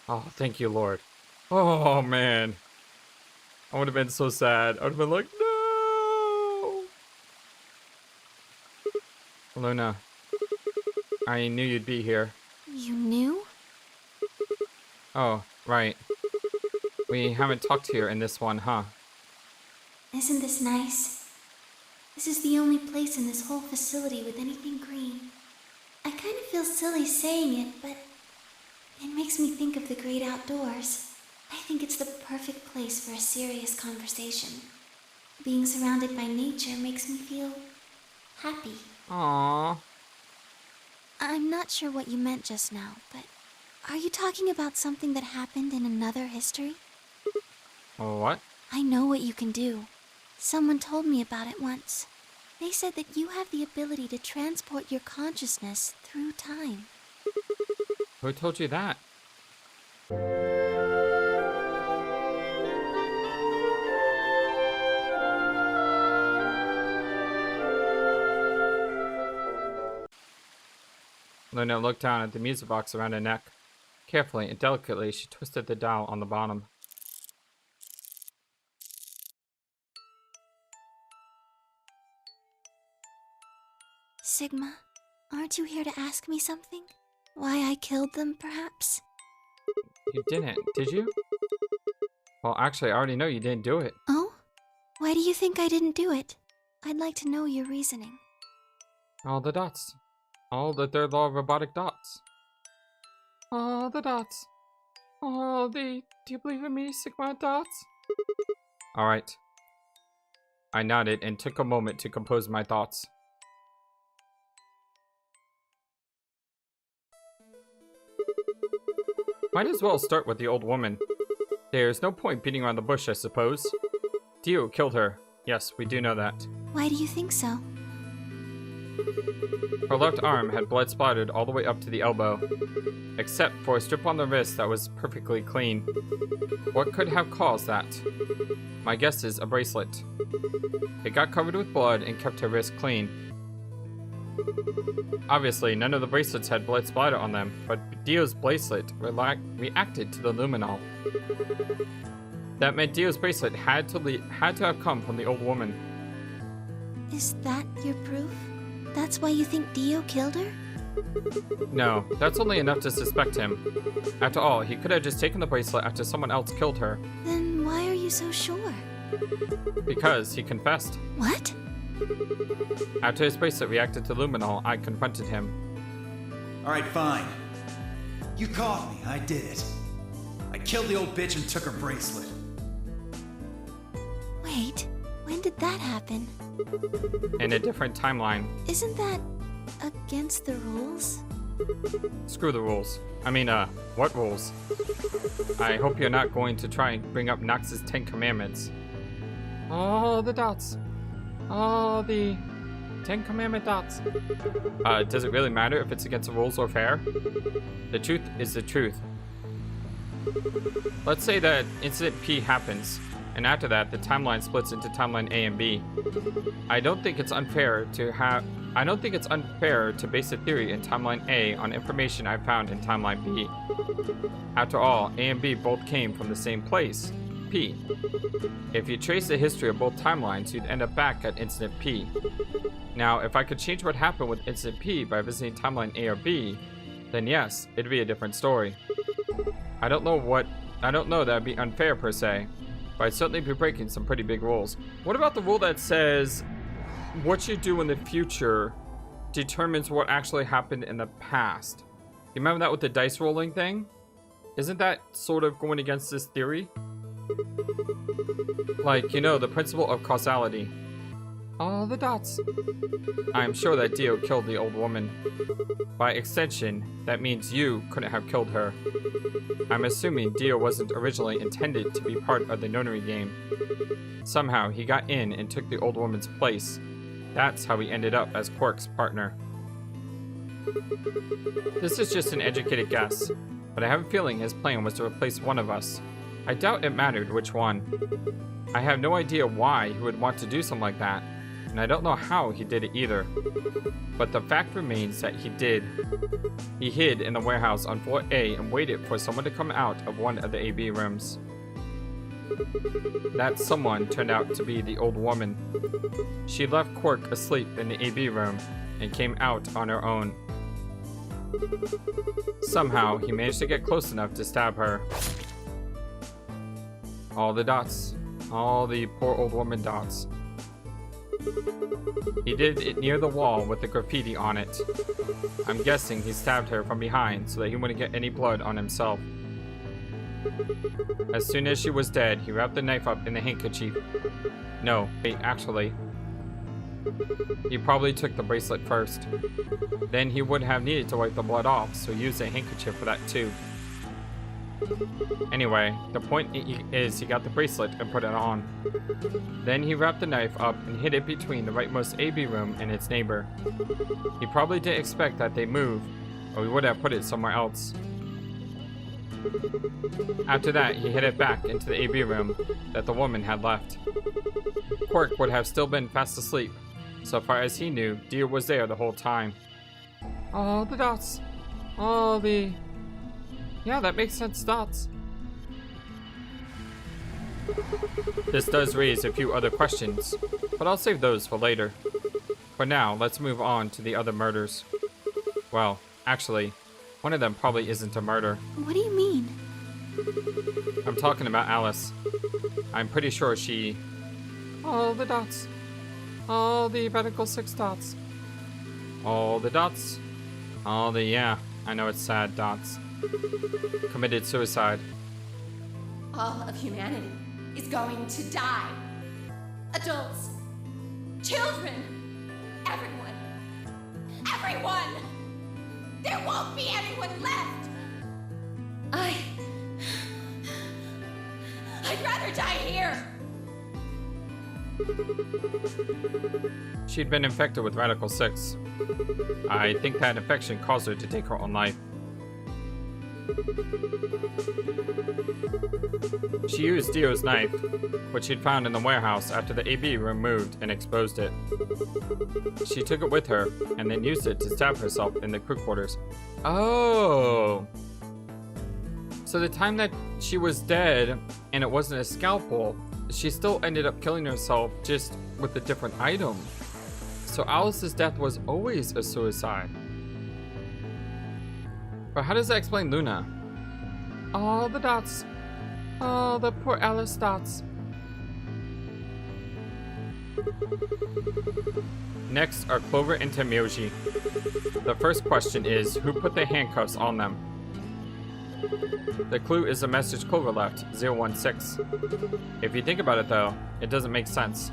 Oh, thank you, Lord. Oh, man. I would have been so sad. I would have been like, no! Luna, I knew you'd be here. You knew? Oh, right. We haven't talked here in this one, huh? Isn't this nice? This is the only place in this whole facility with anything green. I kind of feel silly saying it, but it makes me think of the great outdoors. I think it's the perfect place for a serious conversation. Being surrounded by nature makes me feel happy. Aww. I'm not sure what you meant just now, but are you talking about something that happened in another history? What? I know what you can do. Someone told me about it once. They said that you have the ability to transport your consciousness through time. Who told you that? Luna looked down at the music box around her neck. Carefully and delicately, she twisted the dial on the bottom. Sigma, aren't you here to ask me something? Why I killed them, perhaps? You didn't, did you? Well, actually, I already know you didn't do it. Oh? Why do you think I didn't do it? I'd like to know your reasoning. All the dots. All the third law of robotic dots. All the dots. All the... Do you believe in me, Sigma dots? Alright. I nodded and took a moment to compose my thoughts. Might as well start with the old woman. There's no point beating around the bush, I suppose. Dio killed her. Yes, we do know that. Why do you think so? Her left arm had blood splattered all the way up to the elbow, except for a strip on the wrist that was perfectly clean. What could have caused that? My guess is a bracelet. It got covered with blood and kept her wrist clean. Obviously, none of the bracelets had blood splatter on them, but Dio's bracelet reacted to the luminol. That meant Dio's bracelet had to have come from the old woman. Is that your proof? That's why you think Dio killed her? No, that's only enough to suspect him. After all, he could have just taken the bracelet after someone else killed her. Then why are you so sure? Because he confessed. What? After his bracelet reacted to luminol, I confronted him. Alright, fine. You caught me, I did it. I killed the old bitch and took her bracelet. Wait, when did that happen? In a different timeline. Isn't that against the rules? Screw the rules. I mean, what rules? I hope you're not going to try and bring up Nox's 10 Commandments. All the dots. All the 10 Commandment dots. Does it really matter if it's against the rules or fair? The truth is the truth. Let's say that Incident P happens, and after that, the timeline splits into timeline A and B. I don't think it's unfair to base a theory in timeline A on information I found in timeline B. After all, A and B both came from the same place, P. If you trace the history of both timelines, you'd end up back at Incident P. Now, if I could change what happened with Incident P by visiting timeline A or B, then yes, it'd be a different story. I don't know that'd be unfair per se, but I'd certainly be breaking some pretty big rules. What about the rule that says what you do in the future determines what actually happened in the past? You remember that with the dice rolling thing? Isn't that sort of going against this theory? Like, you know, the principle of causality. All the dots. I am sure that Dio killed the old woman. By extension, that means you couldn't have killed her. I'm assuming Dio wasn't originally intended to be part of the Nonary game. Somehow, he got in and took the old woman's place. That's how he ended up as Quark's partner. This is just an educated guess, but I have a feeling his plan was to replace one of us. I doubt it mattered which one. I have no idea why he would want to do something like that. and I don't know how he did it either. But the fact remains that he did. He hid in the warehouse on floor A and waited for someone to come out of one of the AB rooms. That someone turned out to be the old woman. She left Quark asleep in the AB room and came out on her own. Somehow, he managed to get close enough to stab her. All the dots. All the poor old woman dots. He did it near the wall with the graffiti on it. I'm guessing he stabbed her from behind so that he wouldn't get any blood on himself. As soon as she was dead, he wrapped the knife up in the handkerchief. No, wait, actually. He probably took the bracelet first. Then he would have needed to wipe the blood off, so he used a handkerchief for that too. Anyway, the point is he got the bracelet and put it on. Then he wrapped the knife up and hid it between the rightmost AB room and its neighbor. He probably didn't expect that they move, or he would have put it somewhere else. After that, he hid it back into the AB room that the woman had left. Quark would have still been fast asleep. So far as he knew, Dio was there the whole time. All the dots. All the... Yeah, that makes sense, dots. This does raise a few other questions, but I'll save those for later. For now, let's move on to the other murders. Well, actually, one of them probably isn't a murder. What do you mean? I'm talking about Alice. I'm pretty sure she... All the dots. All the radical 6 dots. All the dots. All the, yeah, I know it's sad, dots. Committed suicide. All of humanity is going to die. Adults, children, everyone. Everyone! There won't be anyone left! I'd rather die here! She'd been infected with Radical 6. I think that infection caused her to take her own life. She used Dio's knife, which she'd found in the warehouse after the AB room moved, and exposed it. She took it with her, and then used it to stab herself in the crew quarters. Oh! So the time that she was dead, and it wasn't a scalpel, she still ended up killing herself just with a different item. So Alice's death was always a suicide. But how does that explain Luna? All the dots. Oh, the poor Alice dots. Next are Clover and Tamioji. The first question is, who put the handcuffs on them? The clue is a message Clover left, 016. If you think about it though, it doesn't make sense.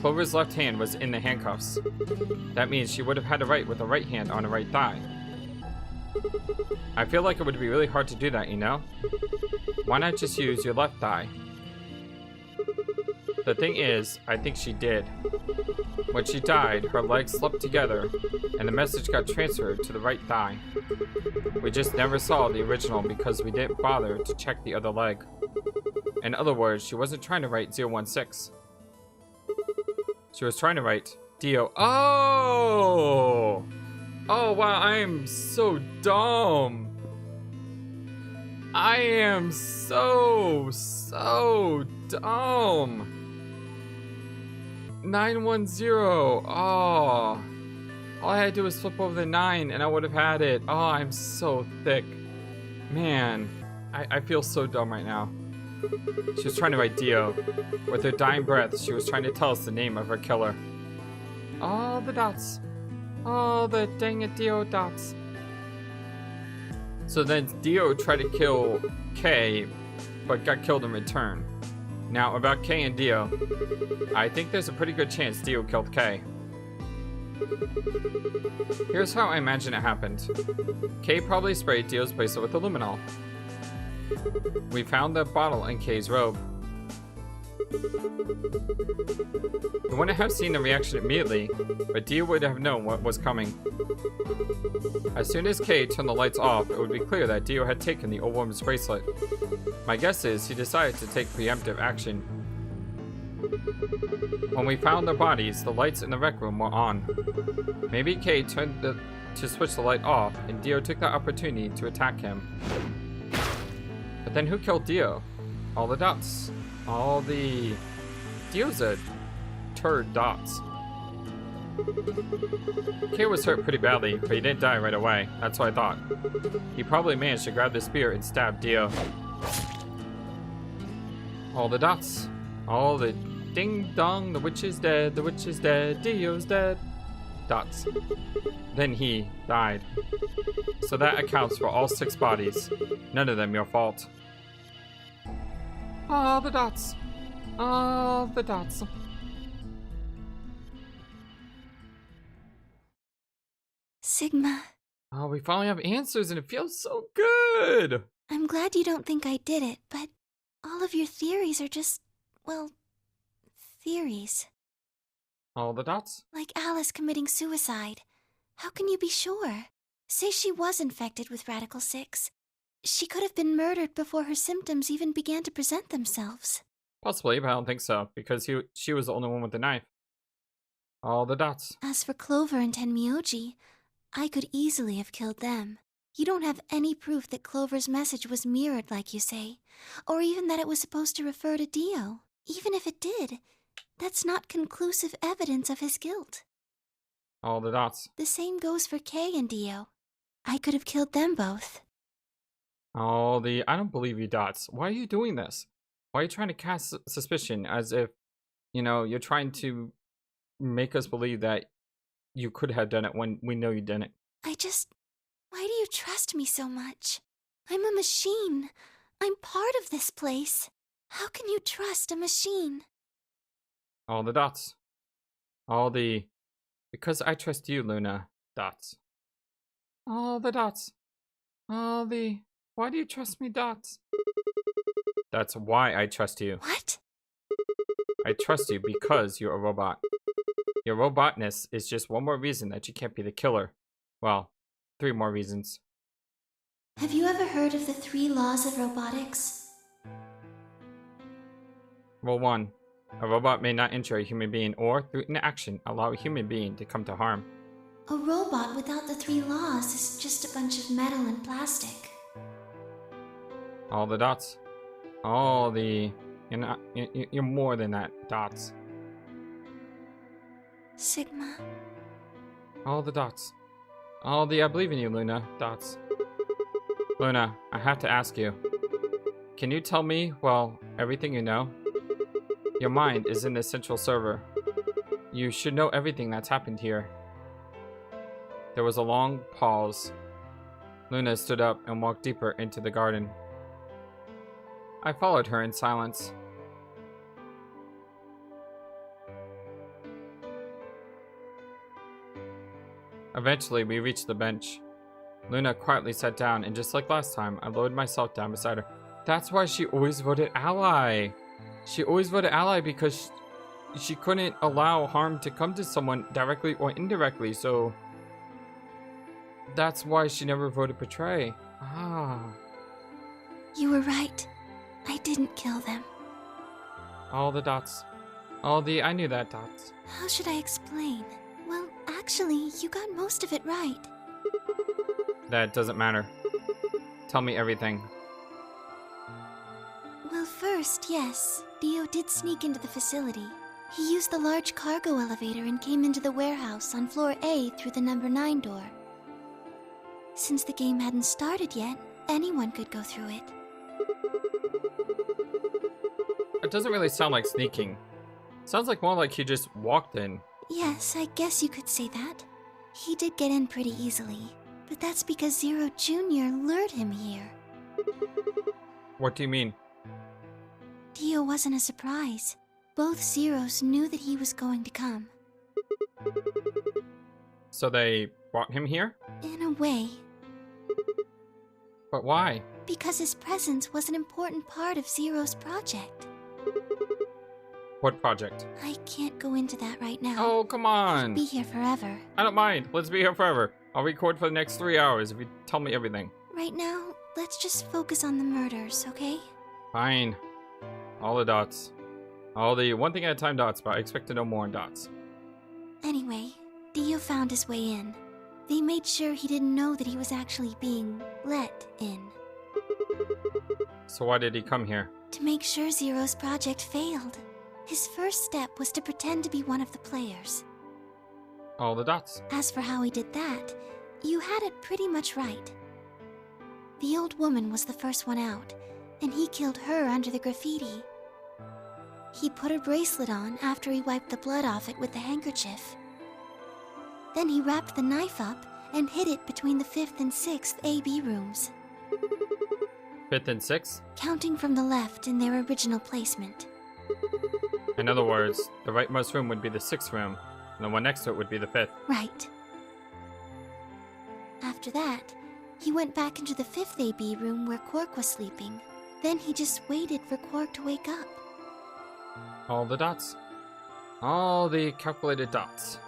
Clover's left hand was in the handcuffs. That means she would have had to write with the right hand on her right thigh. I feel like it would be really hard to do that, you know? Why not just use your left thigh? The thing is, I think she did. When she died, her legs slept together, and the message got transferred to the right thigh. We just never saw the original because we didn't bother to check the other leg. In other words, she wasn't trying to write 016. She was trying to write Dio. Oh! Oh wow, I am so dumb. I am so dumb. 910. Oh. All I had to do was flip over the 9 and I would have had it. Oh, I'm so thick. Man, I feel so dumb right now. She was trying to write Dio. With her dying breath, she was trying to tell us the name of her killer. All the dots. All the dang it Dio dots. So then Dio tried to kill Kay, but got killed in return. Now about Kay and Dio, I think there's a pretty good chance Dio killed Kay. Here's how I imagine it happened. Kay probably sprayed Dio's bracelet with aluminol. We found the bottle in Kay's robe. You wouldn't have seen the reaction immediately, but Dio would have known what was coming. As soon as Kay turned the lights off, it would be clear that Dio had taken the old woman's bracelet. My guess is he decided to take preemptive action. When we found their bodies, the lights in the rec room were on. Maybe Kay turned to switch the light off, and Dio took that opportunity to attack him. But then who killed Dio? All the dots. Dio's a turd dots. Kay was hurt pretty badly, but he didn't die right away. That's what I thought. He probably managed to grab the spear and stab Dio. All the dots. All the ding dong, the witch is dead, the witch is dead, Dio's dead. Dots. Then he died. So that accounts for all 6 bodies. None of them your fault. All the dots. All the dots. Sigma. Oh, we finally have answers and it feels so good. I'm glad you don't think I did it, but all of your theories are just, well, theories. All the dots? Like Alice committing suicide. How can you be sure? Say she was infected with Radical 6. She could have been murdered before her symptoms even began to present themselves. Possibly, but I don't think so, because she was the only one with the knife. All the dots. As for Clover and Tenmyoji, I could easily have killed them. You don't have any proof that Clover's message was mirrored like you say, or even that it was supposed to refer to Dio. Even if it did, that's not conclusive evidence of his guilt. All the dots. The same goes for Kay and Dio. I could have killed them both. I don't believe you, dots. Why are you doing this? Why are you trying to cast suspicion as if, you're trying to make us believe that you could have done it when we know you didn't? Why do you trust me so much? I'm a machine. I'm part of this place. How can you trust a machine? All the dots. Because I trust you, Luna, dots. All the dots. Why do you trust me, dots? That's why I trust you. What? I trust you because you're a robot. Your robotness is just one more reason that you can't be the killer. Well, 3 more reasons. Have you ever heard of the 3 laws of robotics? Rule 1. A robot may not injure a human being or, through inaction, allow a human being to come to harm. A robot without the 3 laws is just a bunch of metal and plastic. All the dots. You're more than that, dots. Sigma. All the dots. I believe in you, Luna, dots. Luna, I have to ask you. Can you tell me, everything you know? Your mind is in the central server. You should know everything that's happened here. There was a long pause. Luna stood up and walked deeper into the garden. I followed her in silence. Eventually, we reached the bench. Luna quietly sat down, and just like last time, I lowered myself down beside her. That's why she always voted ally. She always voted ally because she couldn't allow harm to come to someone directly or indirectly, so that's why she never voted betray. You were right. I didn't kill them. All the dots. I knew that, dots. How should I explain? Well, actually, you got most of it right. That doesn't matter. Tell me everything. Well, first, yes, Dio did sneak into the facility. He used the large cargo elevator and came into the warehouse on floor A through the number 9 door. Since the game hadn't started yet, anyone could go through it. It doesn't really sound like sneaking. Sounds like more like he just walked in. Yes, I guess you could say that. He did get in pretty easily, but that's because Zero Jr. lured him here. What do you mean? Dio wasn't a surprise. Both Zeros knew that he was going to come. So they brought him here? In a way. But why? Because his presence was an important part of Zero's project. What project? I can't go into that right now. Oh, come on. Be here forever. I don't mind. Let's be here forever. I'll record for the next 3 hours if you tell me everything. Right now, let's just focus on the murders, okay? Fine. All the dots. All the one thing at a time dots, but I expect to know more on dots. Anyway, Dio found his way in. They made sure he didn't know that he was actually being let in. So why did he come here? To make sure Zero's project failed. His first step was to pretend to be one of the players. All the dots. As for how he did that, you had it pretty much right. The old woman was the first one out, and he killed her under the graffiti. He put her bracelet on after he wiped the blood off it with the handkerchief. Then he wrapped the knife up and hid it between the 5th and 6th AB rooms. 5th and 6th? Counting from the left in their original placement. In other words, the rightmost room would be the 6th room, and the one next to it would be the 5th. Right. After that, he went back into the 5th AB room where Quark was sleeping. Then he just waited for Quark to wake up. All the dots. All the calculated dots.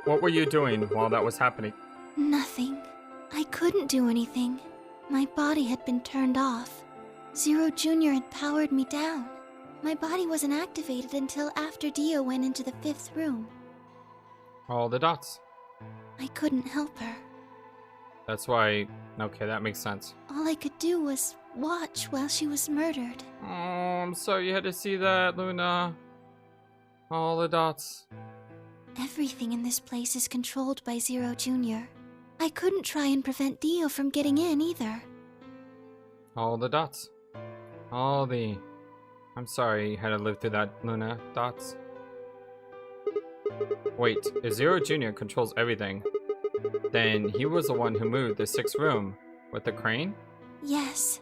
What were you doing while that was happening? Nothing. I couldn't do anything. My body had been turned off. Zero Jr. had powered me down. My body wasn't activated until after Dio went into the 5th room. All the dots. I couldn't help her. That's why... Okay, that makes sense. All I could do was watch while she was murdered. Oh, I'm sorry you had to see that, Luna. All the dots. Everything in this place is controlled by Zero Jr. I couldn't try and prevent Dio from getting in either. All the dots. All the... I'm sorry you had to live through that, Luna. Dots. Wait, if Zero Jr. controls everything, then he was the one who moved the 6th room with the crane? Yes,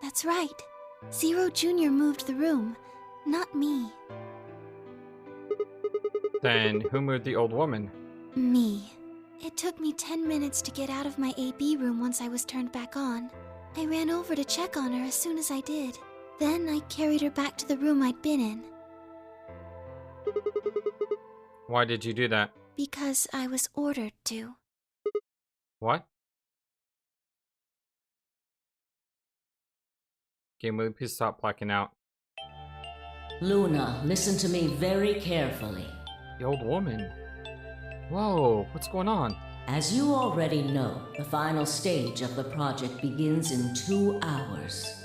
that's right. Zero Jr. moved the room, not me. Then who moved the old woman? Me. It took me 10 minutes to get out of my AB room once I was turned back on. I ran over to check on her as soon as I did. Then I carried her back to the room I'd been in. Why did you do that? Because I was ordered to. What? Game, will you please stop blacking out? Luna, listen to me very carefully. The old woman. Whoa, what's going on? As you already know, the final stage of the project begins in 2 hours.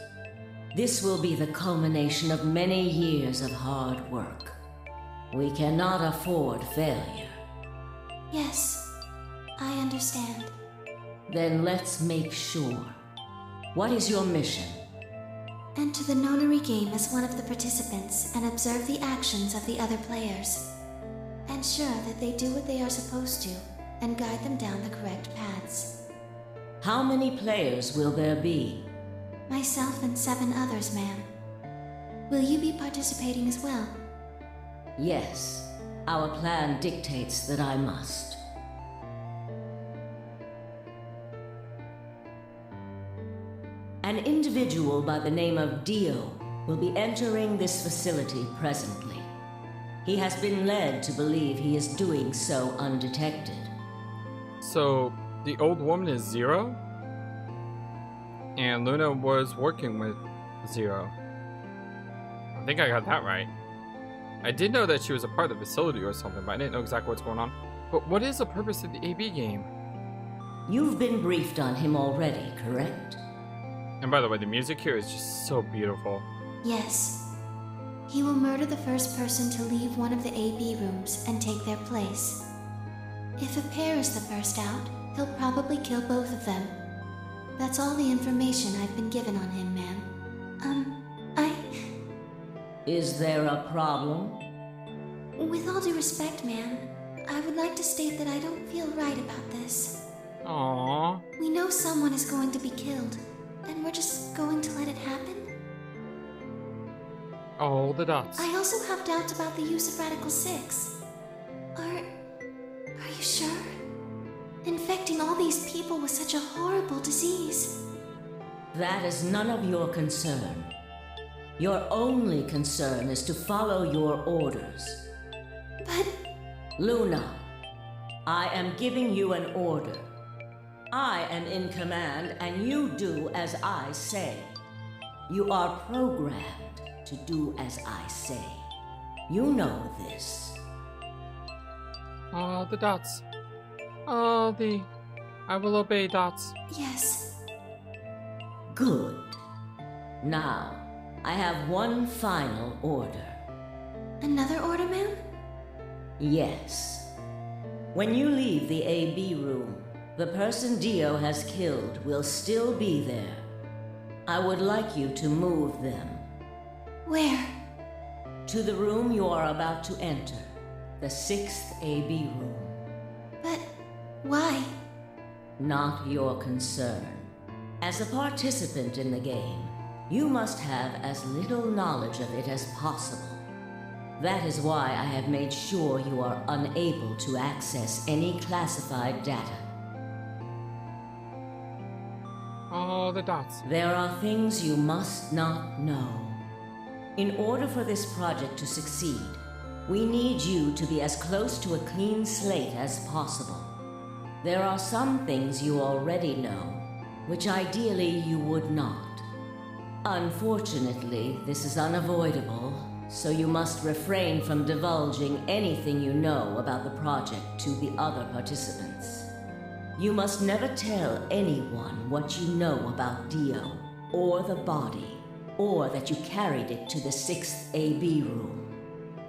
This will be the culmination of many years of hard work. We cannot afford failure. Yes, I understand. Then let's make sure. What is your mission? Enter the Nonary game as one of the participants and observe the actions of the other players. Ensure that they do what they are supposed to and guide them down the correct paths. How many players will there be? Myself and 7 others, ma'am. Will you be participating as well? Yes. Our plan dictates that I must. An individual by the name of Dio will be entering this facility presently. He has been led to believe he is doing so undetected. So, the old woman is Zero? And Luna was working with Zero. I think I got that right. I did know that she was a part of the facility or something, but I didn't know exactly what's going on. But what is the purpose of the AB game? You've been briefed on him already, correct? And by the way, the music here is just so beautiful. Yes. He will murder the first person to leave one of the AB rooms and take their place. If a pair is the first out, he'll probably kill both of them. That's all the information I've been given on him, ma'am. Is there a problem? With all due respect, ma'am, I would like to state that I don't feel right about this. Aww. We know someone is going to be killed, and we're just going to let it happen? All the dots. I also have doubts about the use of Radical 6. Are you sure? Infecting all these people with such a horrible disease. That is none of your concern. Your only concern is to follow your orders. But... Luna, I am giving you an order. I am in command and you do as I say. You are programmed to do as I say. You know this. All the dots. All the... I will obey dots. Yes. Good. Now, I have one final order. Another order, ma'am? Yes. When you leave the AB room, the person Dio has killed will still be there. I would like you to move them. Where? To the room you are about to enter, the 6th AB room. But why? Not your concern. As a participant in the game, you must have as little knowledge of it as possible. That is why I have made sure you are unable to access any classified data. All the dots. There are things you must not know. In order for this project to succeed, we need you to be as close to a clean slate as possible. There are some things you already know, which ideally you would not. Unfortunately, this is unavoidable, so you must refrain from divulging anything you know about the project to the other participants. You must never tell anyone what you know about Dio, or the body, or that you carried it to the 6th AB room.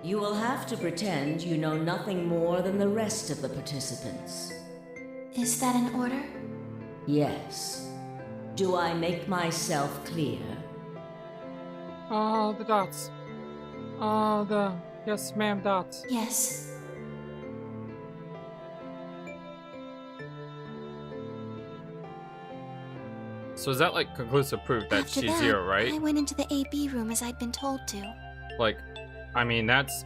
You will have to pretend you know nothing more than the rest of the participants. Is that an order? Yes. Do I make myself clear? All the dots. All the... Yes, ma'am, dots. Yes. So is that like conclusive proof that After she's that, Zero, right? I went into the AB room as I'd been told to. Like, I mean, that's...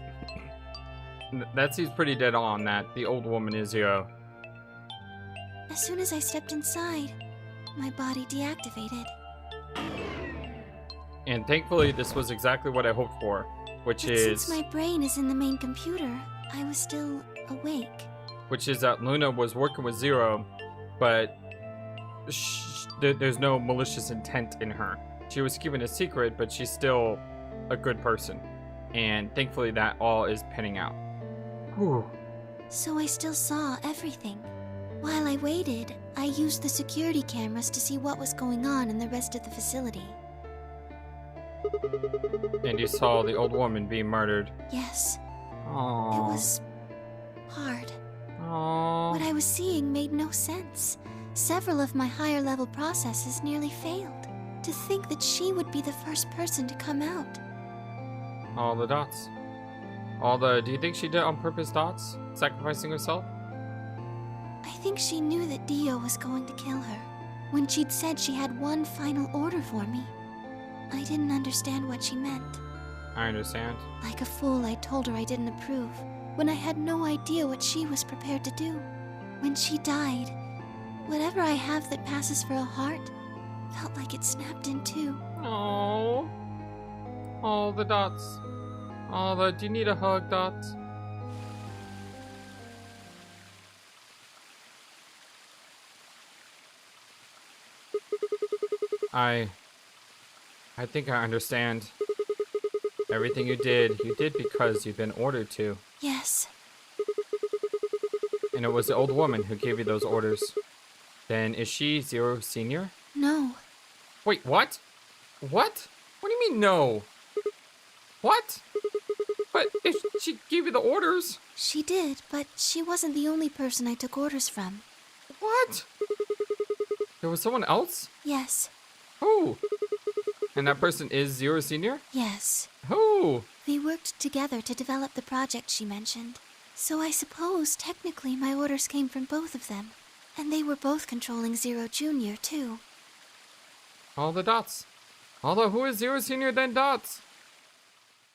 That seems pretty dead on that the old woman is Zero. As soon as I stepped inside, my body deactivated. And thankfully, this was exactly what I hoped for, which But is... since my brain is in the main computer, I was still awake. Which is that Luna was working with Zero, but there's no malicious intent in her. She was keeping a secret, but she's still a good person. And thankfully that all is panning out. Whew. So I still saw everything. While I waited, I used the security cameras to see what was going on in the rest of the facility. And you saw the old woman being murdered. Yes, Aww. it was hard. Aww. What I was seeing made no sense. Several of my higher level processes nearly failed. To think that she would be the first person to come out. All the dots. All the... Do you think she did on purpose dots? Sacrificing herself? I think she knew that Dio was going to kill her. When she'd said she had one final order for me, I didn't understand what she meant. I understand. Like a fool, I told her I didn't approve, when I had no idea what she was prepared to do. When she died, whatever I have that passes for a heart felt like it snapped in two. Aww. All the dots. All the... Do you need a hug, dots? I think I understand. Everything you did because you've been ordered to. Yes. And it was the old woman who gave you those orders. Then is she Zero Senior? No. Wait, what? What? What do you mean no? What? But if she gave you the orders... She did, but she wasn't the only person I took orders from. What? There was someone else? Yes. Who? And that person is Zero Senior? Yes. Who? They worked together to develop the project she mentioned. So I suppose, technically, my orders came from both of them. And they were both controlling Zero Junior, too. All the dots. Although who is Zero Senior then dots?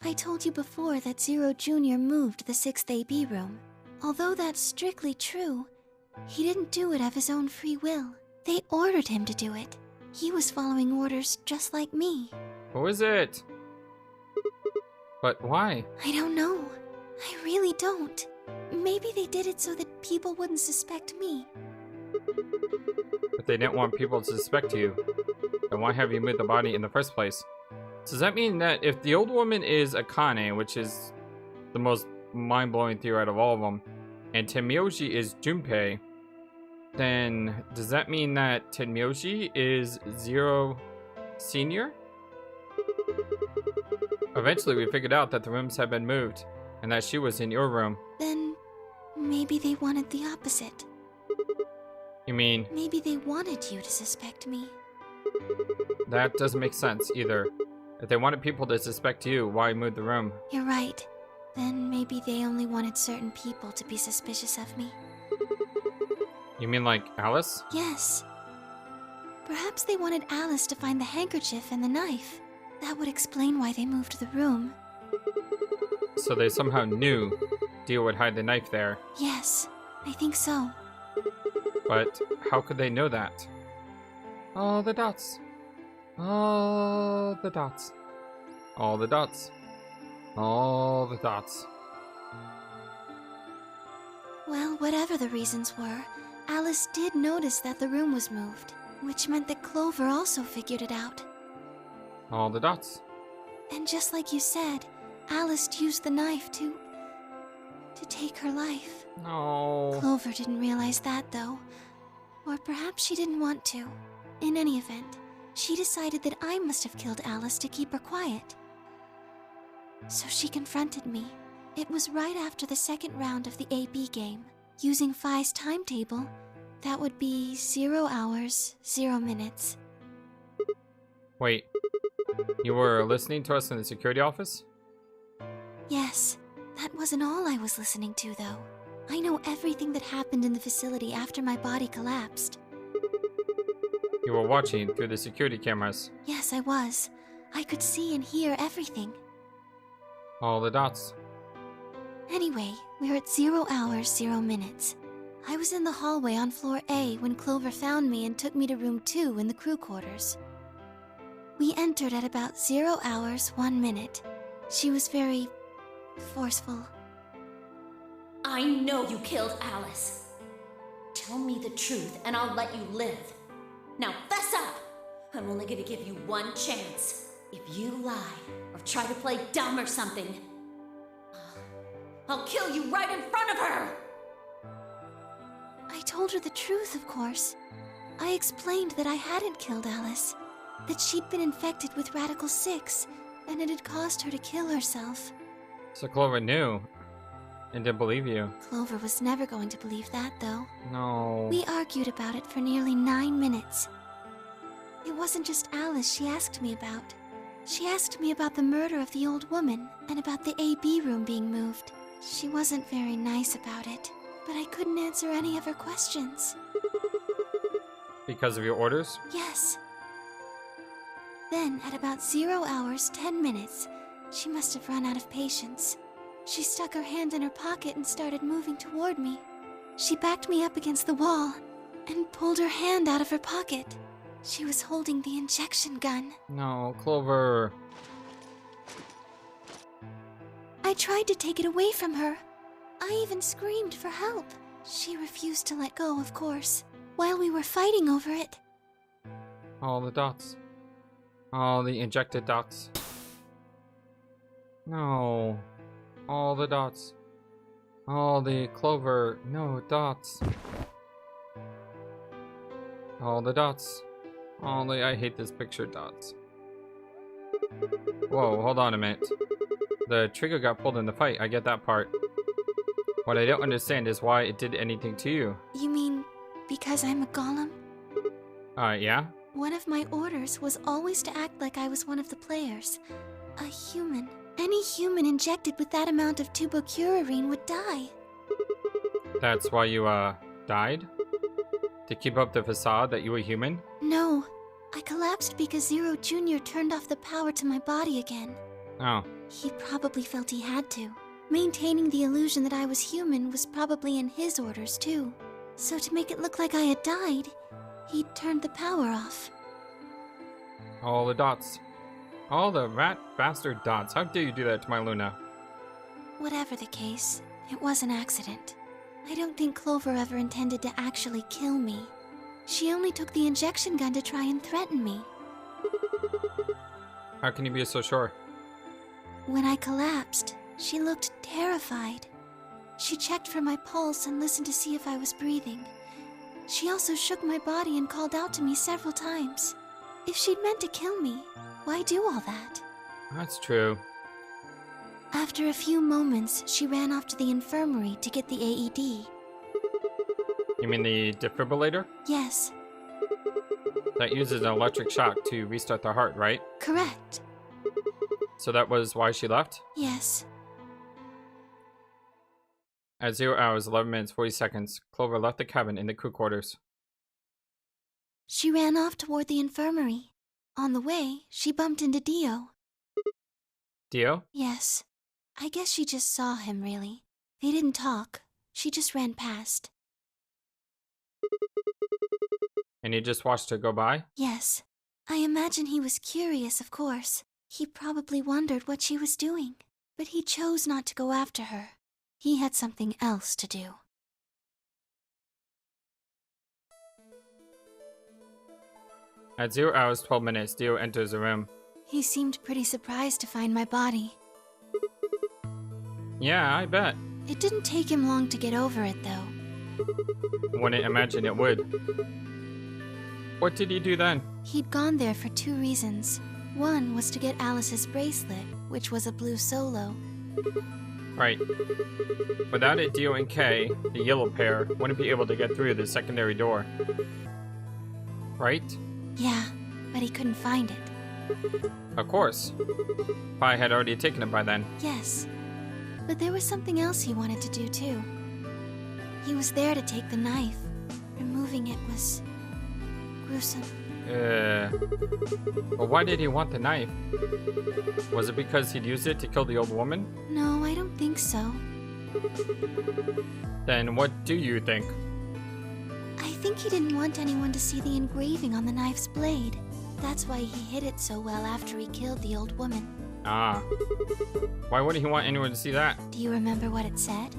I told you before that Zero Junior moved the 6th AB room. Although that's strictly true, he didn't do it of his own free will. They ordered him to do it. He was following orders just like me. Who is it? But why? I don't know. I really don't. Maybe they did it so that people wouldn't suspect me. If they didn't want people to suspect you, then why have you moved the body in the first place? Does that mean that if the old woman is Akane, which is the most mind-blowing theory out of all of them, and Tenmyoji is Junpei, then does that mean that Tenmyoji is Zero Senior? Eventually, we figured out that the rooms had been moved, and that she was in your room. Then maybe they wanted the opposite. You mean? Maybe they wanted you to suspect me. That doesn't make sense either. If they wanted people to suspect you, why move the room? You're right. Then maybe they only wanted certain people to be suspicious of me. You mean like Alice? Yes. Perhaps they wanted Alice to find the handkerchief and the knife. That would explain why they moved the room. So they somehow knew Dio would hide the knife there. Yes, I think so. But how could they know that? All the dots. All the dots. All the dots. All the dots. Well, whatever the reasons were, Alice did notice that the room was moved, which meant that Clover also figured it out. All the dots. And just like you said, Alice used the knife to take her life. No. Clover didn't realize that, though. Or perhaps she didn't want to. In any event, she decided that I must have killed Alice to keep her quiet. So she confronted me. It was right after the second round of the AB game. Using Phi's timetable, that would be 0 hours, 0 minutes. Wait. You were listening to us in the security office? Yes, that wasn't all I was listening to, though. I know everything that happened in the facility after my body collapsed. You were watching through the security cameras. Yes, I was. I could see and hear everything. All the dots. Anyway, we're at 0 hours, 0 minutes. I was in the hallway on floor A when Clover found me and took me to room 2 in the crew quarters. We entered at about 0 hours, 1 minute. She was very forceful. I know you killed Alice. Tell me the truth and I'll let you live. Now fess up! I'm only gonna give you one chance. If you lie or try to play dumb or something, I'll kill you right in front of her! I told her the truth, of course. I explained that I hadn't killed Alice, that she'd been infected with Radical 6, and it had caused her to kill herself. So Clover knew and didn't believe you. Clover was never going to believe that, though. No. We argued about it for nearly 9 minutes. It wasn't just Alice she asked me about. She asked me about the murder of the old woman and about the AB room being moved. She wasn't very nice about it, but I couldn't answer any of her questions. Because of your orders? Yes. Then, at about 0 hours, 10 minutes, she must have run out of patience. She stuck her hand in her pocket and started moving toward me. She backed me up against the wall and pulled her hand out of her pocket. She was holding the injection gun. No, Clover. I tried to take it away from her. I even screamed for help. She refused to let go, of course, while we were fighting over it. All the dots. All the injected dots. No. All the dots. All the Clover. No dots. All the dots. All the I hate this picture dots. Whoa, hold on a minute. The trigger got pulled in the fight. I get that part. What I don't understand is why it did anything to you. You mean because I'm a golem? Yeah? One of my orders was always to act like I was one of the players. A human. Any human injected with that amount of tubocurarine would die. That's why you, died? To keep up the facade that you were human? No. I collapsed because Zero Jr. turned off the power to my body again. Oh. He probably felt he had to. Maintaining the illusion that I was human was probably in his orders, too. So to make it look like I had died, he turned the power off. All the dots. All the rat bastard dots. How dare you do that to my Luna? Whatever the case, it was an accident. I don't think Clover ever intended to actually kill me. She only took the injection gun to try and threaten me. How can you be so sure? When I collapsed, she looked terrified. She checked for my pulse and listened to see if I was breathing. She also shook my body and called out to me several times. If she'd meant to kill me, why do all that? That's true. After a few moments, she ran off to the infirmary to get the AED. You mean the defibrillator? Yes, That uses an electric shock to restart the heart, right? correct. So that was why she left? Yes. At 0 hours, 11 minutes, 40 seconds, Clover left the cabin in the crew quarters. She ran off toward the infirmary. On the way, she bumped into Dio. Dio? Yes. I guess she just saw him, really. They didn't talk. She just ran past. And you just watched her go by? Yes. I imagine he was curious, of course. He probably wondered what she was doing. But he chose not to go after her. He had something else to do. At 0 hours, 12 minutes, Dio enters the room. He seemed pretty surprised to find my body. Yeah, I bet. It didn't take him long to get over it, though. Wouldn't imagine it would. What did he do then? He'd gone there for 2 reasons. One was to get Alice's bracelet, which was a blue solo. Right. Without it, Dio and Kay, the yellow pair, wouldn't be able to get through the secondary door. Right? Yeah, but he couldn't find it. Of course. Pi had already taken it by then. Yes. But there was something else he wanted to do, too. He was there to take the knife. Removing it was gruesome. But why did he want the knife? Was it because he'd used it to kill the old woman? No, I don't think so. Then what do you think? I think he didn't want anyone to see the engraving on the knife's blade. That's why he hid it so well after he killed the old woman. Ah. Why wouldn't he want anyone to see that? Do you remember what it said?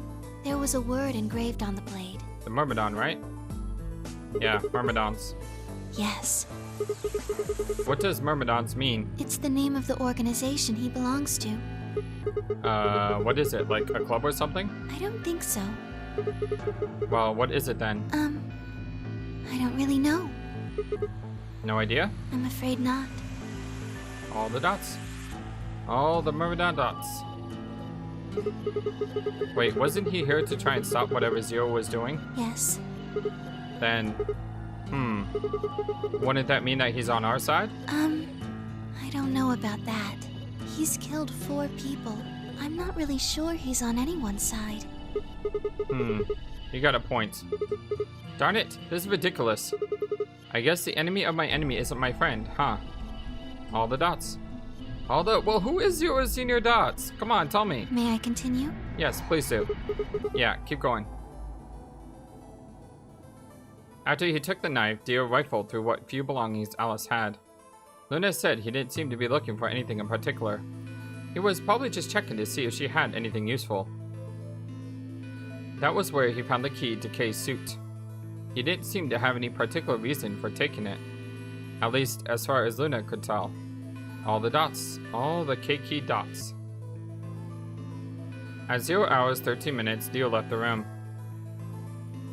There was a word engraved on the blade. The Myrmidon, right? Yeah, Myrmidons. Yes. What does Myrmidons mean? It's the name of the organization he belongs to. What is it? Like a club or something? I don't think so. Well, what is it then? I don't really know. No idea? I'm afraid not. All the dots. All the Myrmidon dots. Wait, wasn't he here to try and stop whatever Zero was doing? Yes. Then, wouldn't that mean that he's on our side? I don't know about that. He's killed 4 people. I'm not really sure he's on anyone's side. You got a point. Darn it, this is ridiculous. I guess the enemy of my enemy isn't my friend, huh? All the dots. Well, who is Zero's senior dots? Come on, tell me. May I continue? Yes, please do. Yeah, keep going. After he took the knife, Dio rifled through what few belongings Alice had. Luna said he didn't seem to be looking for anything in particular. He was probably just checking to see if she had anything useful. That was where he found the key to Kay's suit. He didn't seem to have any particular reason for taking it. At least, as far as Luna could tell. All the dots. All the K-key dots. At 0 hours, 13 minutes, Dio left the room.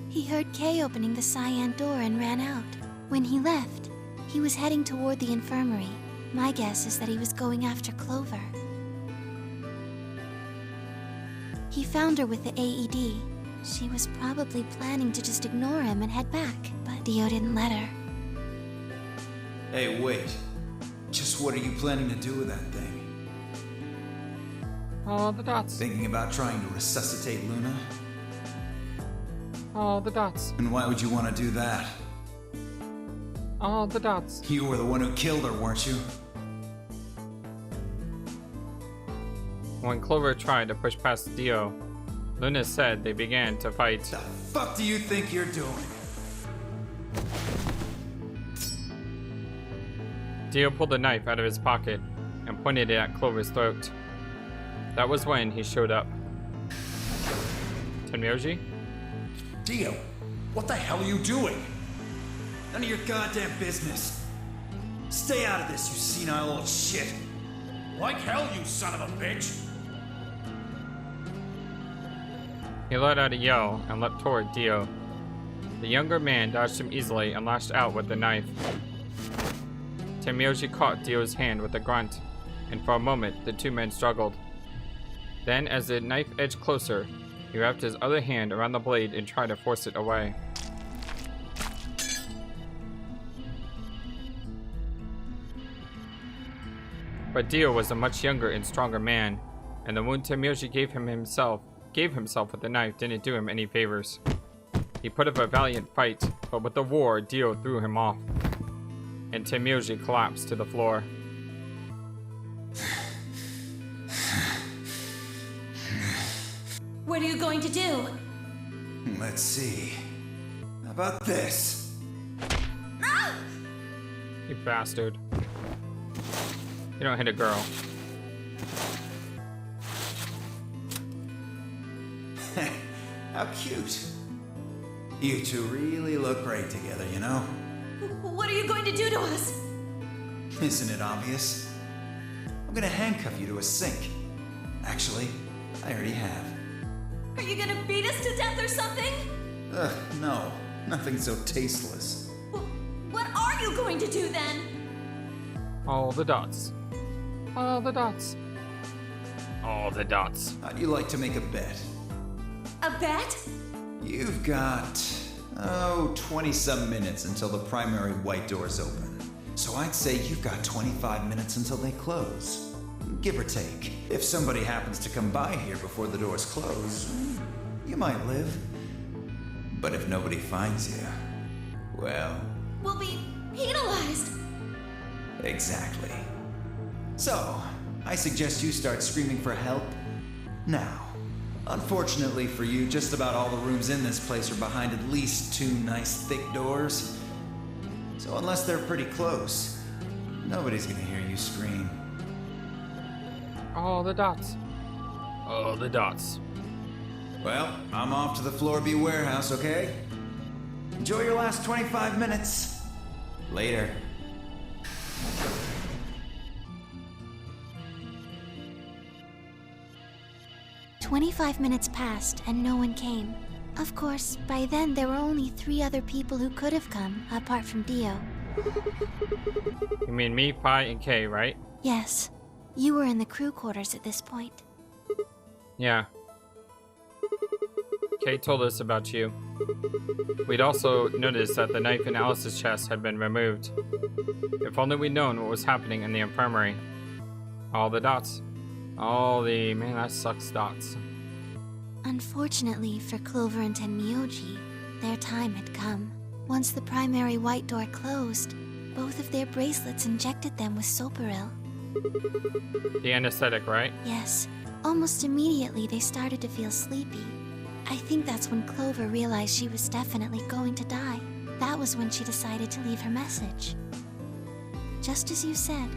He heard Kay opening the cyan door and ran out. When he left, he was heading toward the infirmary. My guess is that he was going after Clover. He found her with the AED. She was probably planning to just ignore him and head back, but Dio didn't let her. Hey, wait. Just what are you planning to do with that thing? All the dots. Thinking about trying to resuscitate Luna? All the dots. And why would you want to do that? All the dots. You were the one who killed her, weren't you? When Clover tried to push past Dio, Luna said they began to fight. The fuck do you think you're doing? Dio pulled a knife out of his pocket and pointed it at Clover's throat. That was when he showed up. Tenmyoji? Dio, what the hell are you doing? None of your goddamn business. Stay out of this, you senile old shit. Like hell, you son of a bitch! He let out a yell and leapt toward Dio. The younger man dodged him easily and lashed out with the knife. Tenmyoji caught Dio's hand with a grunt, and for a moment the two men struggled. Then, as the knife edged closer, he wrapped his other hand around the blade and tried to force it away. But Dio was a much younger and stronger man, and the wound Tenmyoji gave himself with the knife didn't do him any favors. He put up a valiant fight, but with the war, Dio threw him off, and Tenmyoji collapsed to the floor. What are you going to do? Let's see. How about this? You bastard. You don't hit a girl. How cute. You two really look great together, you know? What are you going to do to us? Isn't it obvious? I'm gonna handcuff you to a sink. Actually, I already have. Are you gonna beat us to death or something? Ugh, no. Nothing so tasteless. What are you going to do then? All the dots. All the dots. All the dots. How'd you like to make a bet? A bet? You've got, 20-some minutes until the primary white doors open. So I'd say you've got 25 minutes until they close. Give or take. If somebody happens to come by here before the doors close, you might live. But if nobody finds you, well... We'll be penalized. Exactly. So, I suggest you start screaming for help now. Unfortunately for you, just about all the rooms in this place are behind at least 2 nice thick doors. So unless they're pretty close, nobody's gonna hear you scream. All the dots. All the dots. Well, I'm off to the Floor B warehouse, okay? Enjoy your last 25 minutes. Later. 25 minutes passed and no one came. Of course, by then there were only 3 other people who could have come, apart from Dio. You mean me, Pi, and K, right? Yes. You were in the crew quarters at this point. Yeah. Kay told us about you. We'd also noticed that the knife in Alice's chest had been removed. If only we'd known what was happening in the infirmary. All the dots. All the... man, that sucks dots. Unfortunately for Clover and Tenmyoji, their time had come. Once the primary white door closed, both of their bracelets injected them with Soparil. The anesthetic, right? Yes. Almost immediately they started to feel sleepy. I think that's when Clover realized she was definitely going to die. That was when she decided to leave her message. Just as you said,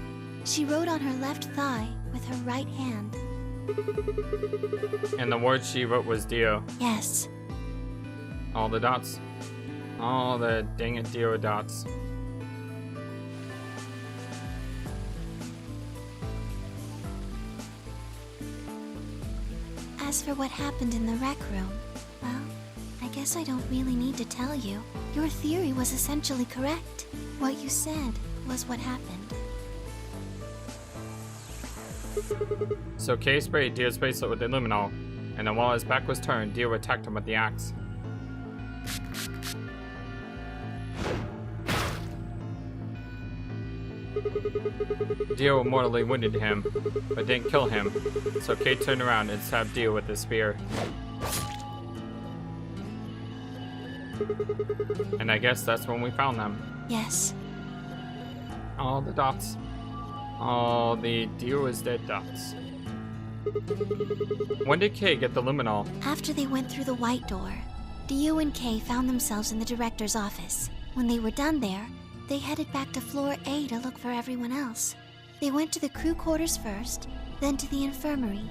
she wrote on her left thigh with her right hand. And the word she wrote was Dio. Yes. All the dots. All the dang it Dio dots. As for what happened in the rec room, well, I guess I don't really need to tell you. Your theory was essentially correct. What you said was what happened. So Kay sprayed Dio's bracelet with the luminol, and then while his back was turned, Dio attacked him with the axe. Dio mortally wounded him, but didn't kill him, so Kay turned around and stabbed Dio with his spear. And I guess that's when we found them. Yes. All the dots. All the Dio is dead dots. When did Kay get the luminol? After they went through the white door, Dio and Kay found themselves in the director's office. When they were done there, they headed back to floor A to look for everyone else. They went to the crew quarters first, then to the infirmary.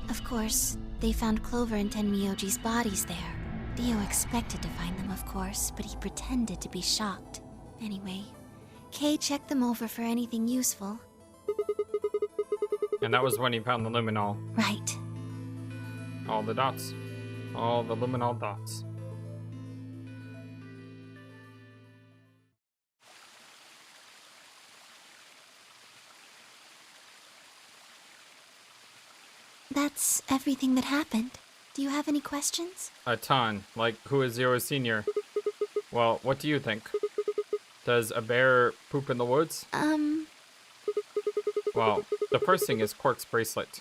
Of course, they found Clover and Tenmyoji's bodies there. Dio expected to find them, of course, but he pretended to be shocked. Anyway, Kay checked them over for anything useful. And that was when he found the luminol. Right. All the dots. All the luminol dots. That's everything that happened. Do you have any questions? A ton. Like, who is Zero Senior? Well, what do you think? Does a bear poop in the woods? Well, the first thing is Quark's bracelet.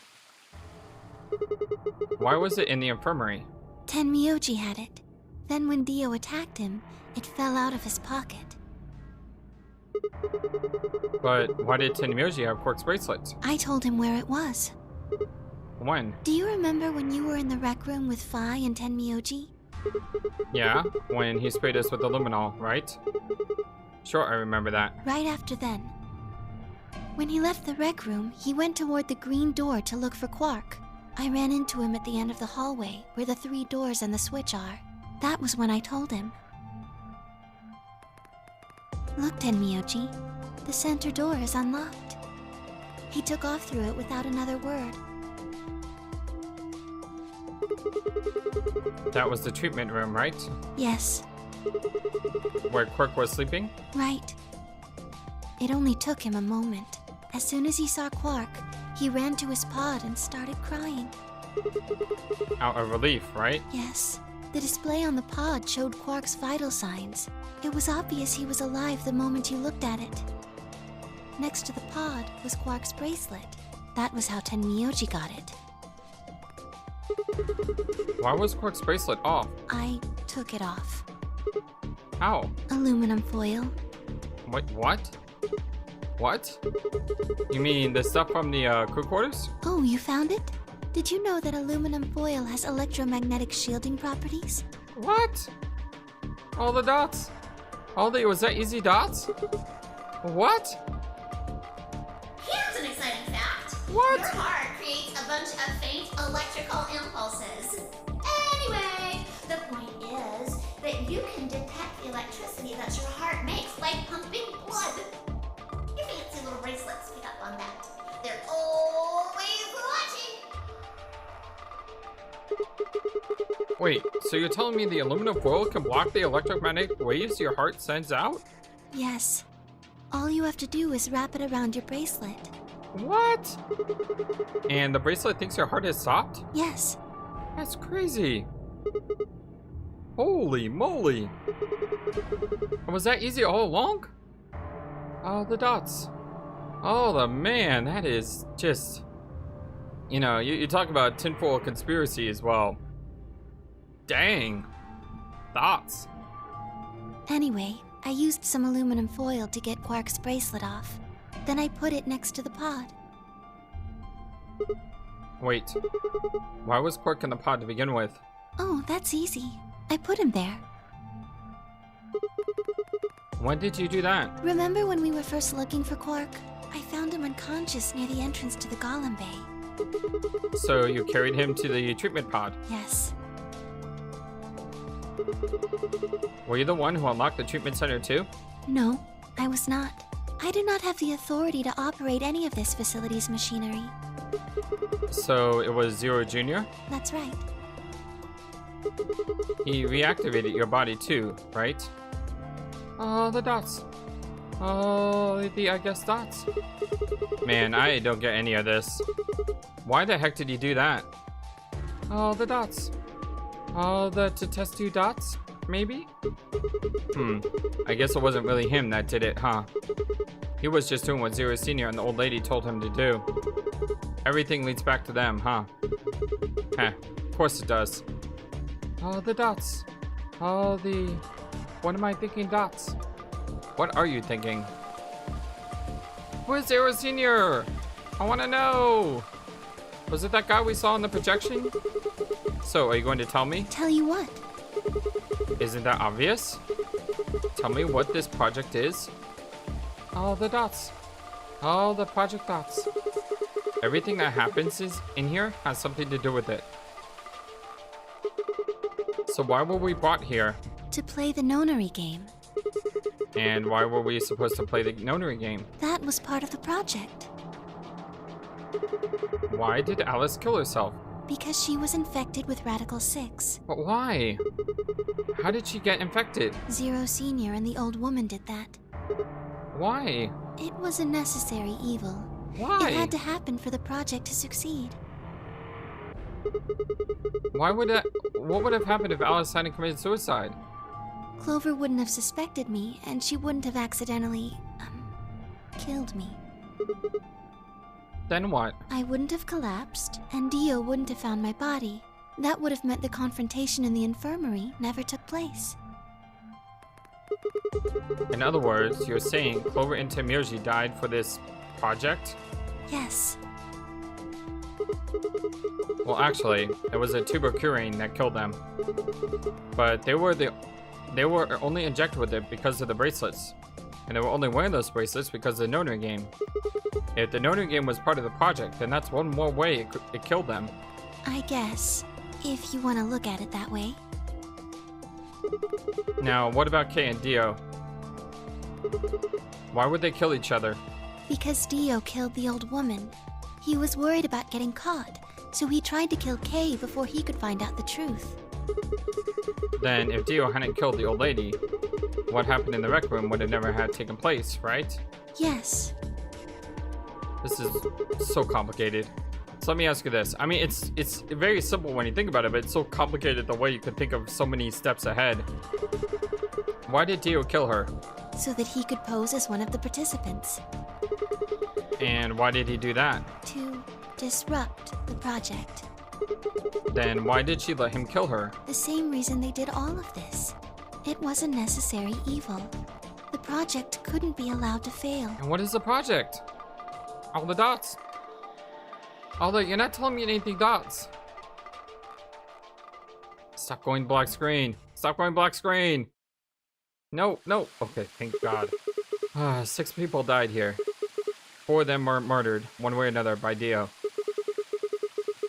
Why was it in the infirmary? Tenmyoji had it. Then when Dio attacked him, it fell out of his pocket. But why did Tenmyoji have Quark's bracelet? I told him where it was. When? Do you remember when you were in the rec room with Phi and Tenmyoji? Yeah, when he sprayed us with the luminol, right? Sure, I remember that. Right after then. When he left the rec room, he went toward the green door to look for Quark. I ran into him at the end of the hallway, where the 3 doors and the switch are. That was when I told him. Look, Tenmyoji. The center door is unlocked. He took off through it without another word. That was the treatment room, right? Yes, Where Quark was sleeping? right. It only took him a moment. As soon as he saw Quark, he ran to his pod and started crying. Out of relief, right? Yes, the display on the pod showed Quark's vital signs. It was obvious he was alive the moment you looked at it. Next to the pod was Quark's bracelet. That was how Tenmyoji got it. Why was Quark's bracelet off? I took it off. How? Aluminum foil. Wait, what? What? You mean the stuff from the crew quarters? Oh, you found it? Did you know that aluminum foil has electromagnetic shielding properties? What? All the dots? Was that easy dots? What? Here's an exciting fact. What? Your heart creates a bunch of faint electrical impulses. Anyway, the point is that you can detect the electricity that your heart makes by pumping blood. Your fancy little bracelets pick up on that. They're always watching. Wait, so you're telling me the aluminum foil can block the electromagnetic waves your heart sends out? Yes. All you have to do is wrap it around your bracelet. What? And the bracelet thinks your heart has stopped? Yes. That's crazy. Holy moly. Was that easy all along? Oh, the dots. Oh, the man, that is just... You know, you talk about tinfoil conspiracy as well. Dang. Dots. Anyway, I used some aluminum foil to get Quark's bracelet off. Then I put it next to the pod. Wait. Why was Quark in the pod to begin with? Oh, that's easy. I put him there. When did you do that? Remember when we were first looking for Quark? I found him unconscious near the entrance to the Golem Bay. So you carried him to the treatment pod. Yes. Were you the one who unlocked the treatment center too? No, I was not. I do not have the authority to operate any of this facility's machinery. So it was Zero Jr.? That's right. He reactivated your body too, right? Oh, the dots. Oh, I guess dots. Man, I don't get any of this. Why the heck did he do that? Oh, the dots. Oh, to test 2 dots? Maybe? I guess it wasn't really him that did it, huh? He was just doing what Zero Senior and the old lady told him to do. Everything leads back to them, huh? Heh, of course it does. Oh, the dots. Oh, what am I thinking dots? What are you thinking? Where's Zero Senior? I wanna know! Was it that guy we saw in the projection? So, are you going to tell me? Tell you what? Isn't that obvious? Tell me what this project is. Oh, the dots. Oh, the project dots. Everything that happens in here has something to do with it. So why were we brought here? To play the Nonary game. And why were we supposed to play the Nonary game? That was part of the project. Why did Alice kill herself? Because she was infected with Radical 6. But why? How did she get infected? Zero Senior and the old woman did that. Why? It was a necessary evil. Why? It had to happen for the project to succeed. Why would that? What would have happened if Alice hadn't committed suicide? Clover wouldn't have suspected me, and she wouldn't have accidentally, killed me. Then what? I wouldn't have collapsed, and Dio wouldn't have found my body. That would have meant the confrontation in the infirmary never took place. In other words, you're saying Clover and Tamirji died for this project? Yes. Well, actually, it was a tuberculin that killed them. But they were only injected with it because of the bracelets. And they were only wearing those bracelets because of the Nonary game. If the Nonary game was part of the project, then that's one more way it killed them. I guess, if you want to look at it that way. Now, what about Kay and Dio? Why would they kill each other? Because Dio killed the old woman. He was worried about getting caught, so he tried to kill Kay before he could find out the truth. Then, if Dio hadn't killed the old lady, what happened in the rec room would have never had taken place, right? Yes. This is so complicated. So let me ask you this. I mean, it's very simple when you think about it, but it's so complicated the way you could think of so many steps ahead. Why did Dio kill her? So that he could pose as one of the participants. And why did he do that? To disrupt the project. Then why did she let him kill her? The same reason they did all of this. It was a necessary evil. The project couldn't be allowed to fail. And what is the project? All the dots. You're not telling me anything dots. Stop going black screen. Stop going black screen. No. Okay, thank God. 6 people died here. 4 of them were murdered, one way or another, by Dio.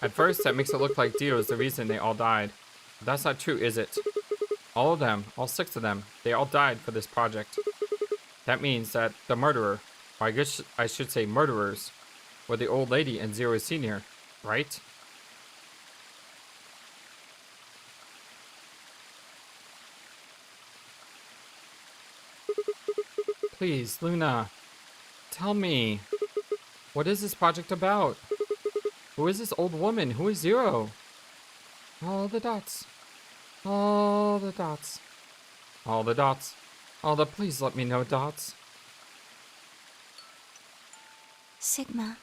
At first, that makes it look like Dio is the reason they all died. But that's not true, is it? All of them, all 6 of them, they all died for this project. That means that the murderer, or I guess I should say murderers, were the old lady and Zero Senior, right? Please, Luna, tell me, what is this project about? Who is this old woman? Who is Zero? All the dots. All the dots. All the dots. Please let me know dots. Sigma,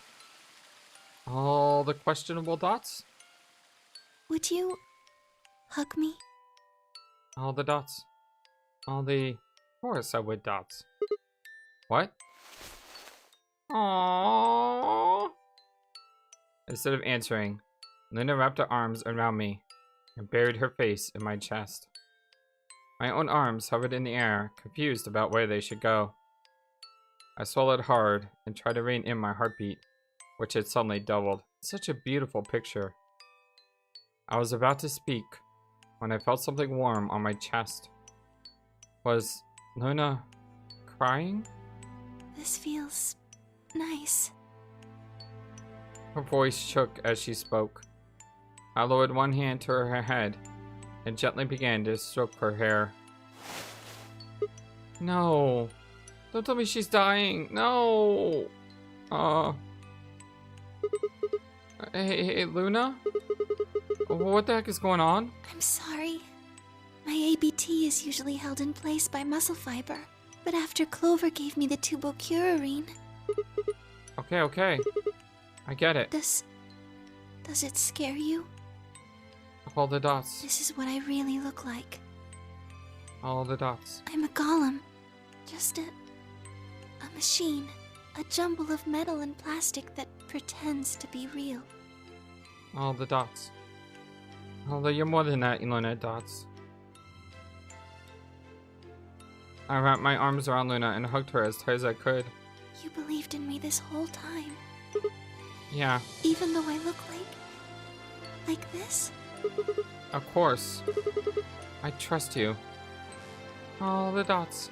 All the questionable dots. would you hug me? All the dots. Of course I would dots. What? Aww. Instead of answering, Luna wrapped her arms around me and buried her face in my chest. My own arms hovered in the air, confused about where they should go. I swallowed hard and tried to rein in my heartbeat, which had suddenly doubled. Such a beautiful picture. I was about to speak when I felt something warm on my chest. Was Luna crying? This feels nice. Her voice shook as she spoke. I lowered one hand to her head and gently began to stroke her hair. No. Don't tell me she's dying. No. Hey, Luna? What the heck is going on? I'm sorry. My ABT is usually held in place by muscle fiber, but after Clover gave me the tuberculin... Okay. I get it. Does it scare you? All the dots. This is what I really look like. All the dots. I'm a golem. Just a machine. A jumble of metal and plastic that pretends to be real. All the dots. Although you're more than that, Luna. Dots. I wrapped my arms around Luna and hugged her as tight as I could. You believed in me this whole time. Yeah. Even though I look like this? Of course. I trust you. All the dots.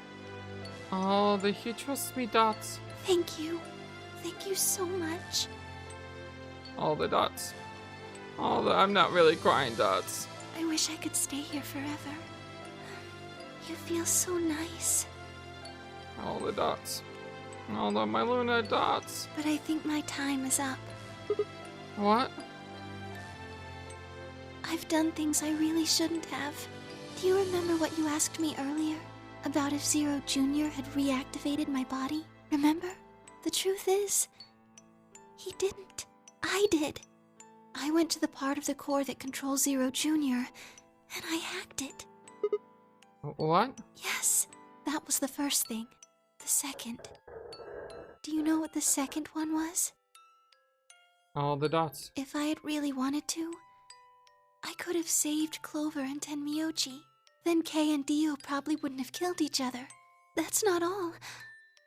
You trust me, dots. Thank you. Thank you so much. All the dots. All the I'm not really crying dots. I wish I could stay here forever. You feel so nice. All the dots. All the my Luna dots. But I think my time is up. What? I've done things I really shouldn't have. Do you remember what you asked me earlier? About if Zero Jr. had reactivated my body? Remember? The truth is, he didn't. I did. I went to the part of the core that controls Zero Jr., and I hacked it. What? Yes, that was the first thing. The second. Do you know what the second one was? All the dots. If I had really wanted to, I could have saved Clover and Tenmyoji. Then Kei and Dio probably wouldn't have killed each other. That's not all.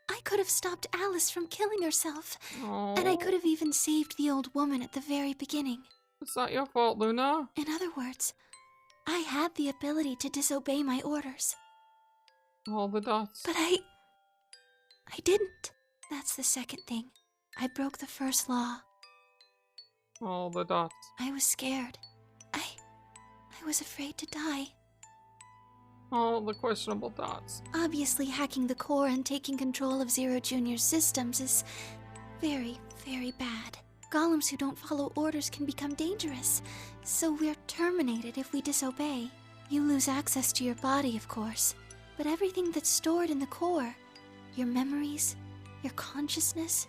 I could have stopped Alice from killing herself. Oh. And I could have even saved the old woman at the very beginning. It's not your fault, Luna. In other words, I had the ability to disobey my orders. All the dots. But I didn't. That's the second thing. I broke the first law. All the dots. I was scared. I was afraid to die. All the questionable dots. Obviously, hacking the core and taking control of Zero Jr.'s systems is very, very bad. Golems who don't follow orders can become dangerous, so we're terminated if we disobey. You lose access to your body, of course, but everything that's stored in the core, your memories, your consciousness,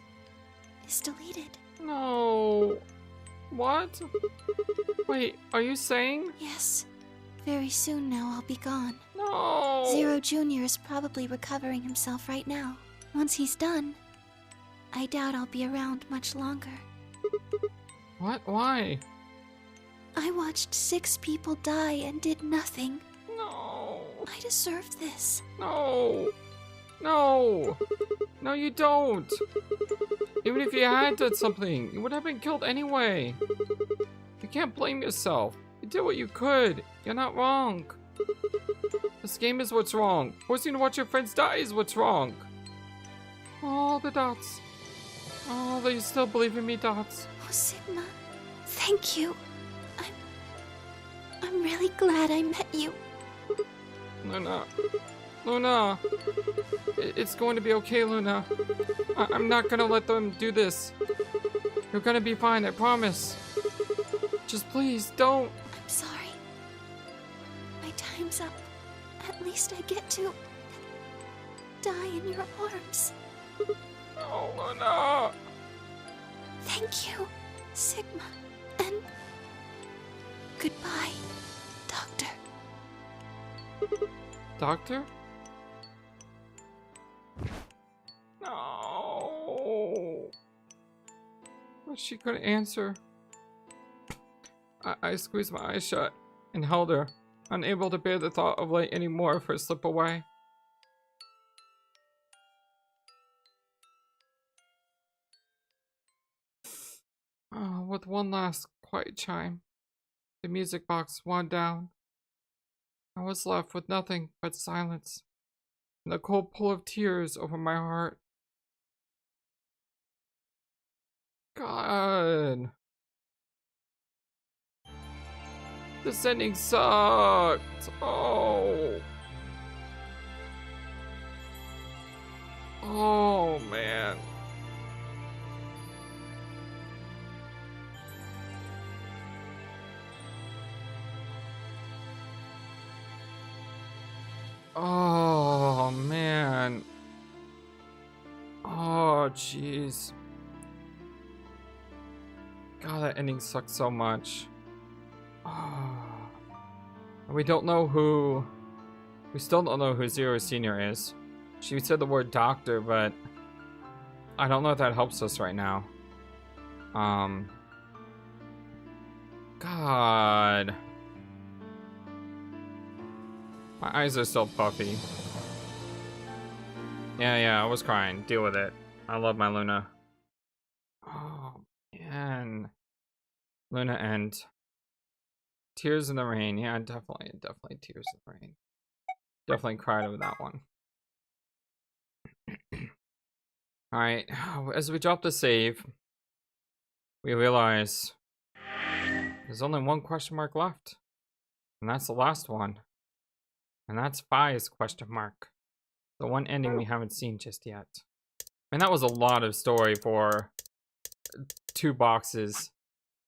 is deleted. No. What? Wait, are you saying? Yes. Very soon now I'll be gone. No. Zero Jr. is probably recovering himself right now. Once he's done, I doubt I'll be around much longer. What? Why? I watched 6 people die and did nothing. No. I deserve this. No. No. No, you don't. Even if you had done something, you would have been killed anyway. You can't blame yourself. You did what you could. You're not wrong. This game is what's wrong. Forcing you to watch your friends die is what's wrong. All the dots. Oh, that you still believe in me, dots. Oh, Sigma, thank you. I'm really glad I met you. Luna. Luna. It's going to be okay, Luna. I'm not gonna let them do this. You're gonna be fine, I promise. Just please, don't. I'm sorry. My time's up. At least I get to die in your arms. Oh, Luna. Thank you, Sigma. And goodbye, Doctor. Doctor? No. But she couldn't answer. I squeezed my eyes shut and held her, unable to bear the thought of letting any more of her slip away. Oh, with one last quiet chime, the music box wound down. I was left with nothing but silence and the cold pull of tears over my heart. God. This ending sucked. Oh. Oh, man. Oh, man. Oh, jeez. God, that ending sucked so much. Oh. We don't know who... We still don't know who Zero Senior is. She said the word doctor, but... I don't know if that helps us right now. God... My eyes are still puffy. Yeah, I was crying. Deal with it. I love my Luna. Oh, man. Luna and Tears in the Rain. Yeah, definitely Tears in the Rain. Definitely cried over that one. Alright, as we drop the save, we realize there's only one question mark left. And that's the last one. And that's Phi's question mark. The one ending we haven't seen just yet. And that was a lot of story for 2 boxes.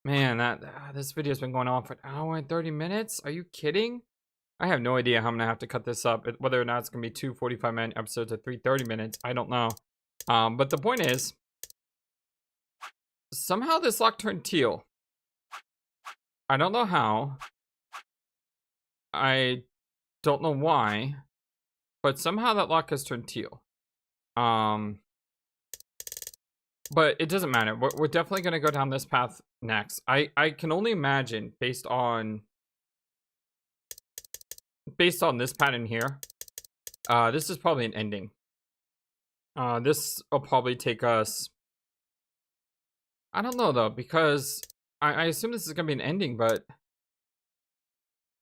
Man, this video's been going on for an hour and 30 minutes? Are you kidding? I have no idea how I'm gonna have to cut this up. Whether or not it's gonna be 2 45-minute episodes or 3 30 minutes, I don't know. But the point is, somehow this lock turned teal. I don't know how. I don't know why. But somehow that lock has turned teal. But it doesn't matter. We're definitely gonna go down this path next. I can only imagine based on this pattern here. This is probably an ending. This will probably take us, I don't know though, because I assume this is gonna be an ending, but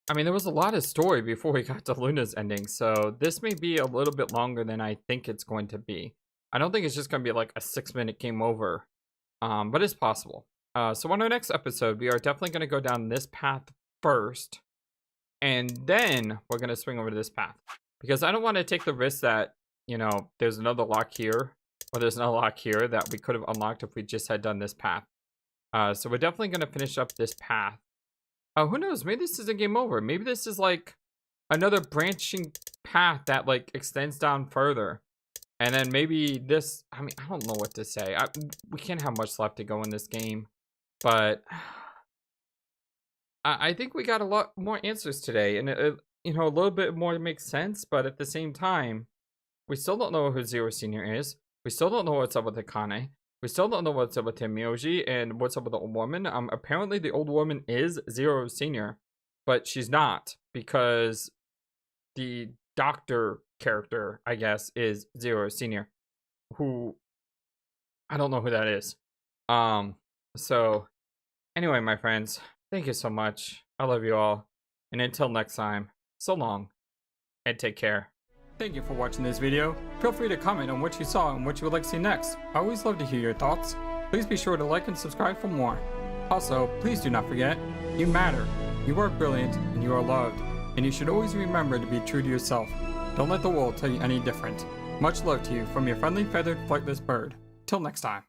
I mean, there was a lot of story before we got to Luna's ending, so this may be a little bit longer than I think it's going to be. I don't think it's just gonna be like a 6-minute game over, but it's possible. So on our next episode, we are definitely gonna go down this path first, and then we're gonna swing over to this path, because I don't want to take the risk that, you know, there's another lock here, or there's another lock here that we could have unlocked if we just had done this path. So we're definitely gonna finish up this path. Who knows? Maybe this isn't game over. Maybe this is like another branching path that like extends down further. And then maybe this, I mean, I don't know what to say. We can't have much left to go in this game. But I think we got a lot more answers today. And, you know, a little bit more makes sense. But at the same time, we still don't know who Zero Senior is. We still don't know what's up with Akane. We still don't know what's up with Temioji and what's up with the old woman. Apparently the old woman is Zero Senior, but she's not, because the doctor character, I guess, is Zero Senior, who I don't know who that is. So anyway, my friends, thank you so much. I love you all. And until next time, so long and take care. Thank you for watching this video. Feel free to comment on what you saw and what you would like to see next. I always love to hear your thoughts. Please be sure to like and subscribe for more. Also, please do not forget, you matter, you are brilliant, and you are loved. And you should always remember to be true to yourself. Don't let the world tell you any different. Much love to you from your friendly feathered flightless bird. Till next time.